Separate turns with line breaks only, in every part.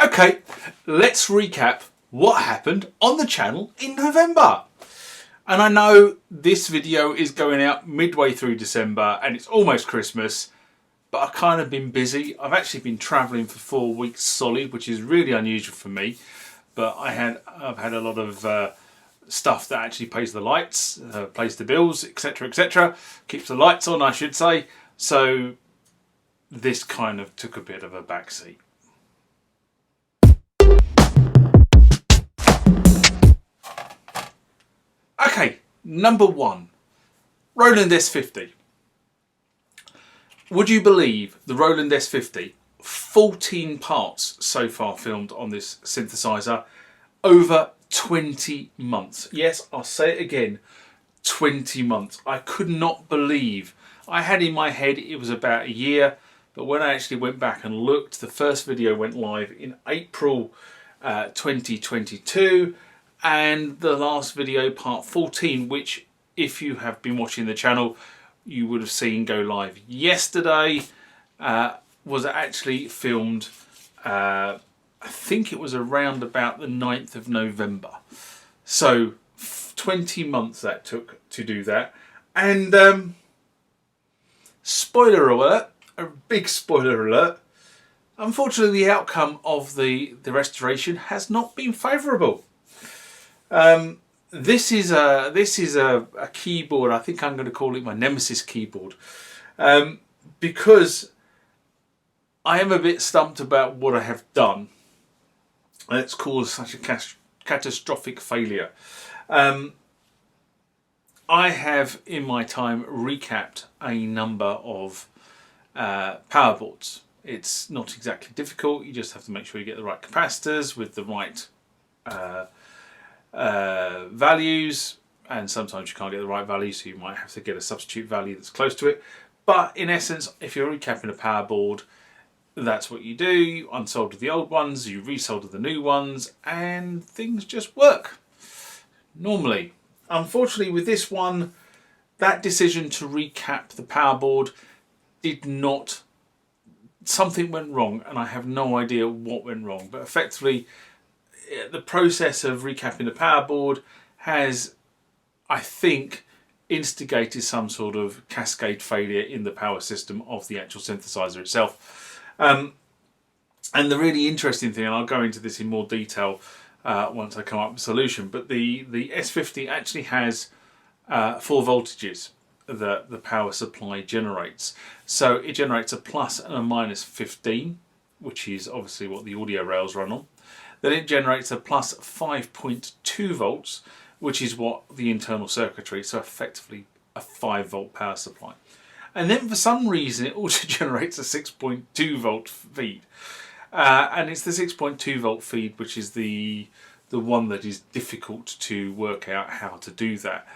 Okay, let's recap what happened on the channel in November. And I know this video is going out midway through December and it's almost Christmas, but I've kind of been busy. I've actually been travelling for 4 weeks solid, which is really unusual for me. But I've had a lot of stuff that actually pays the lights, pays the bills, etc, etc. Keeps the lights on, I should say. So this kind of took a bit of a backseat. Okay, number one, Roland S-50. Would you believe the Roland S-50, 14 parts so far filmed on this synthesizer, over 20 months. Yes, I'll say it again, 20 months. I could not believe. I had in my head it was about a year, but when I actually went back and looked, the first video went live in April 2022, and the last video, part 14, which if you have been watching the channel, you would have seen go live yesterday, was actually filmed, I think it was around about the 9th of November. So 20 months that took to do that. And spoiler alert, a big spoiler alert, unfortunately the outcome of the restoration has not been favourable. This is a keyboard. I think I'm going to call it my nemesis keyboard, because I am a bit stumped about what I have done, and it's caused such a catastrophic failure. I have in my time recapped a number of power boards. It's not exactly difficult. You just have to make sure you get the right capacitors with the right values, and sometimes you can't get the right value, so you might have to get a substitute value that's close to it. But in essence, if you're recapping a power board, that's what you do. You unsolder the old ones, you resolder the new ones, and things just work normally. Unfortunately with this one, that decision to recap the power board did not, something went wrong, and I have no idea what went wrong, but effectively the process of recapping the power board has, I think, instigated some sort of cascade failure in the power system of the actual synthesizer itself. And the really interesting thing, and I'll go into this in more detail once I come up with a solution, but the S-50 actually has 4 voltages that the power supply generates. So it generates a plus and a minus 15, which is obviously what the audio rails run on. Then it generates a plus 5.2 volts, which is what the internal circuitry, so effectively a 5 volt power supply. And then for some reason it also generates a 6.2 volt feed. And it's the 6.2 volt feed which is the one that is difficult to work out how to do that,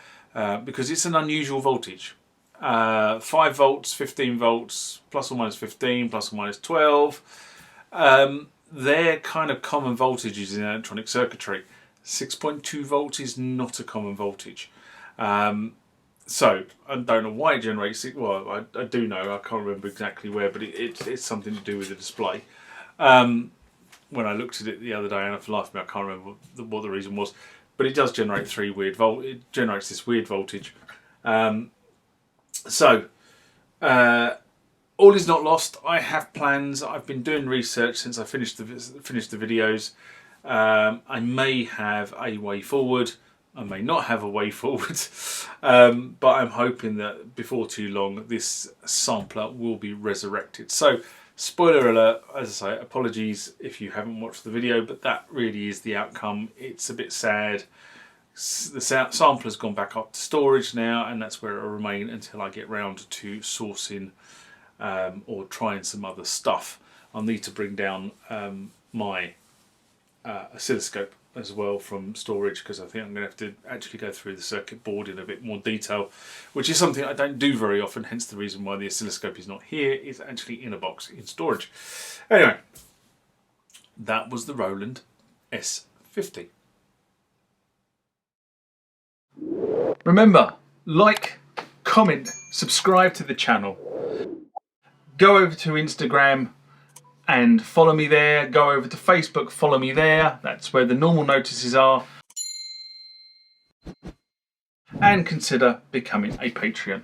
because it's an unusual voltage. 5 volts, 15 volts, plus or minus 15, plus or minus 12. They're kind of common voltages in electronic circuitry. 6.2 volts is not a common voltage. So I don't know why it generates it. Well, I do know, I can't remember exactly where, but it's something to do with the display. When I looked at it the other day, and for the life of me I can't remember what the reason was, but it does generate it generates this weird voltage. All is not lost. I have plans. I've been doing research since I finished the videos. I may have a way forward. I may not have a way forward. But I'm hoping that before too long this sampler will be resurrected. So, spoiler alert, as I say, apologies if you haven't watched the video, but that really is the outcome. It's a bit sad. The sampler's gone back up to storage now, and that's where it will remain until I get round to sourcing or trying some other stuff. I'll need to bring down my oscilloscope as well from storage, because I think I'm going to have to actually go through the circuit board in a bit more detail, which is something I don't do very often, hence the reason why the oscilloscope is not here. It's actually in a box in storage. Anyway, that was the Roland S-50. Remember, like, comment, subscribe to the channel. Go over to Instagram, and follow me there. Go over to Facebook, follow me there. That's where the normal notices are. And consider becoming a Patreon.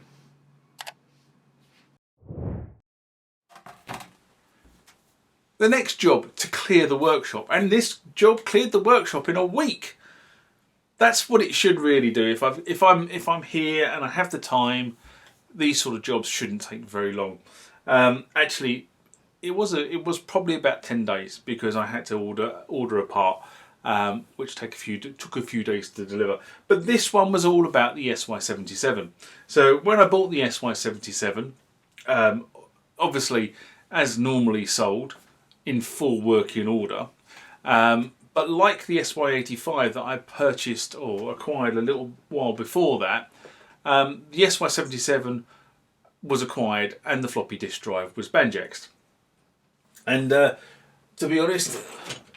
The next job, to clear the workshop, and this job cleared the workshop in a week. That's what it should really do. If I'm here and I have the time, these sort of jobs shouldn't take very long. Actually, it was probably about 10 days because I had to order a part, which took a few days to deliver. But this one was all about the SY77. So when I bought the SY77, obviously as normally sold in full working order, but like the SY85 that I purchased or acquired a little while before that, the SY77 was acquired and the floppy disk drive was banjaxed. And to be honest,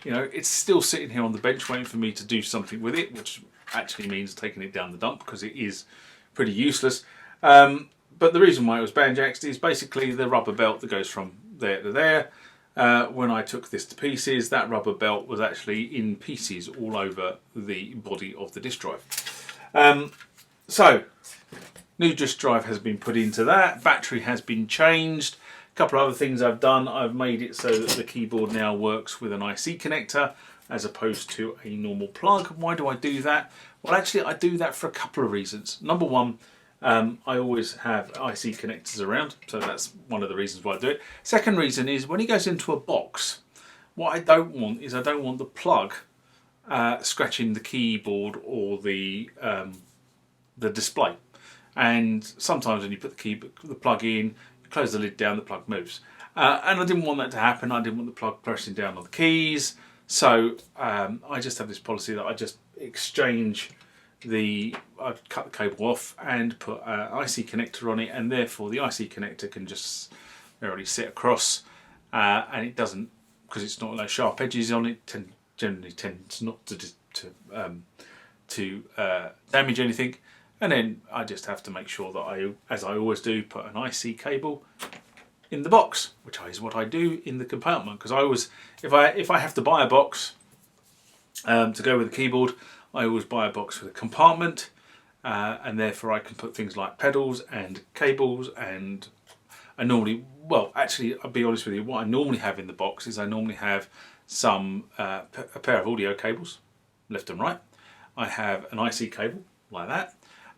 you know, it's still sitting here on the bench waiting for me to do something with it, which actually means taking it down the dump because it is pretty useless. But the reason why it was banjaxed is basically the rubber belt that goes from there to there. When I took this to pieces, that rubber belt was actually in pieces all over the body of the disk drive. So, new disk drive has been put into that, battery has been changed. A couple of other things I've done, I've made it so that the keyboard now works with an IC connector as opposed to a normal plug. Why do I do that? Well, actually I do that for a couple of reasons. Number one, I always have IC connectors around, so that's one of the reasons why I do it. Second reason is when it goes into a box, what I don't want is I don't want the plug scratching the keyboard or the display. And sometimes when you put the plug in, you close the lid down, the plug moves. And I didn't want that to happen. I didn't want the plug pressing down on the keys. So I just have this policy that I just exchange I cut the cable off and put an IC connector on it, and therefore the IC connector can just merely sit across, and it doesn't, because it's not like sharp edges on it, generally tends not to damage anything. And then I just have to make sure that as I always do, put an IC cable in the box, which is what I do in the compartment. Because I always, if I have to buy a box to go with the keyboard, I always buy a box with a compartment, and therefore I can put things like pedals and cables. And I normally, well, actually, I'll be honest with you, what I normally have in the box is I normally have a pair of audio cables, left and right. I have an IC cable like that.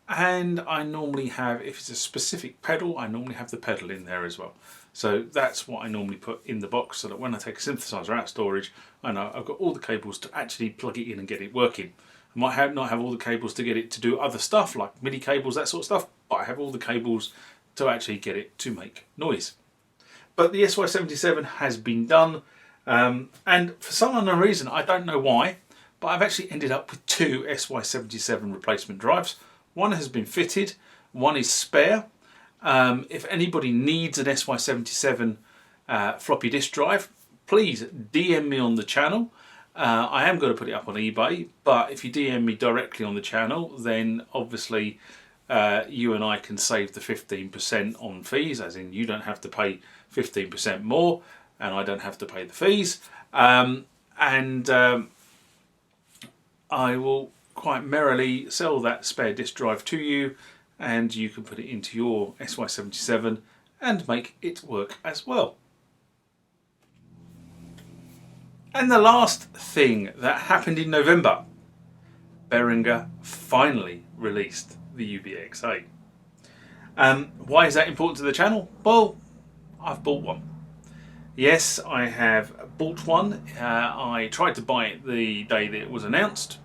And I normally have, if it's a specific pedal, I normally have the pedal in there as well. So that's what I normally put in the box, so that when I take a synthesizer out of storage, I know I've got all the cables to actually plug it in and get it working. I might not have all the cables to get it to do other stuff, like MIDI cables, that sort of stuff, but I have all the cables to actually get it to make noise. But the SY77 has been done, and for some unknown reason, I don't know why, but I've actually ended up with two SY77 replacement drives. One has been fitted, one is spare. If anybody needs an SY77 floppy disk drive, please DM me on the channel. I am going to put it up on eBay, but if you DM me directly on the channel, then obviously you and I can save the 15% on fees, as in you don't have to pay 15% more, and I don't have to pay the fees. I will quite merrily sell that spare disk drive to you, and you can put it into your SY77 and make it work as well. And the last thing that happened in November, Behringer finally released the UB-Xa. Why is that important to the channel? Well, I've bought one. Yes, I have bought one. I tried to buy it the day that it was announced.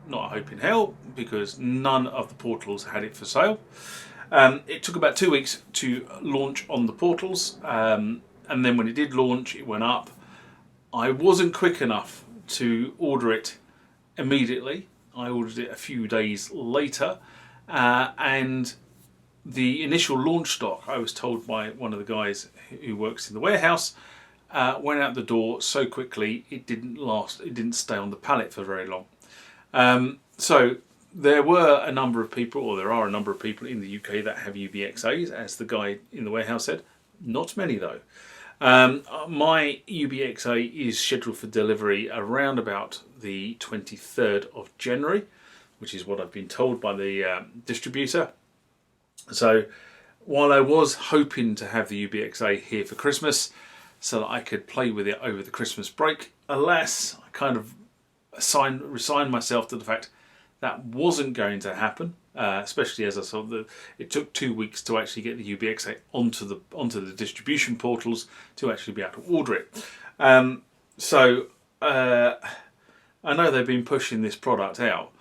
Not a hope in hell, because none of the portals had it for sale. It took about 2 weeks to launch on the portals, and then when it did launch, it went up. I wasn't quick enough to order it immediately. I ordered it a few days later, and the initial launch stock, I was told by one of the guys who works in the warehouse, went out the door so quickly it didn't last. It didn't stay on the pallet for very long. So there were a number of people, or there are a number of people in the UK that have UB-Xas, as the guy in the warehouse said. Not many though. My UB-Xa is scheduled for delivery around about the 23rd of January, which is what I've been told by the distributor. So while I was hoping to have the UB-Xa here for Christmas so that I could play with it over the Christmas break, alas, I kind of resigned myself to the fact that wasn't going to happen, especially as I saw that it took 2 weeks to actually get the UB-Xa onto the distribution portals to actually be able to order it. So I know they've been pushing this product out,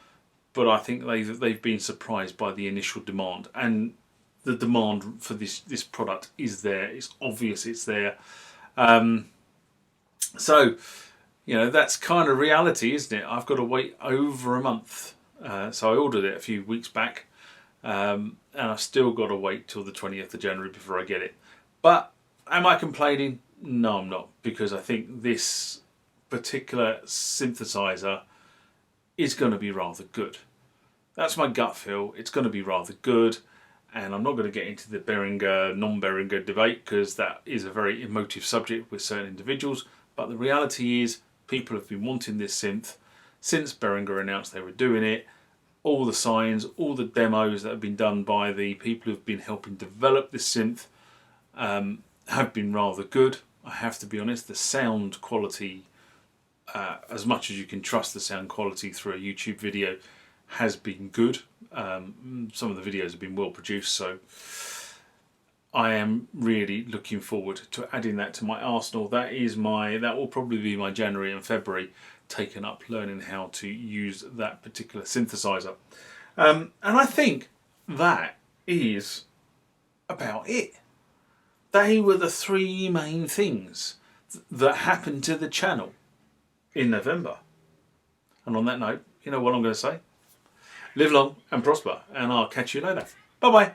but I think they've been surprised by the initial demand, and the demand for this product is there. It's obvious it's there. So you know, that's kind of reality, isn't it? I've got to wait over a month. So I ordered it a few weeks back, and I've still got to wait till the 20th of January before I get it. But am I complaining? No, I'm not, because I think this particular synthesizer is going to be rather good. That's my gut feel. It's going to be rather good, and I'm not going to get into the Behringer, non-Behringer debate, because that is a very emotive subject with certain individuals. But the reality is, people have been wanting this synth since Behringer announced they were doing it. All the signs, all the demos that have been done by the people who've been helping develop this synth have been rather good. I have to be honest, the sound quality, as much as you can trust the sound quality through a YouTube video, has been good. Some of the videos have been well produced, so I am really looking forward to adding that to my arsenal. That will probably be my January and February taken up learning how to use that particular synthesizer. And I think that is about it. They were the three main things that happened to the channel in November. And on that note, you know what I'm going to say? Live long and prosper, and I'll catch you later. Bye bye.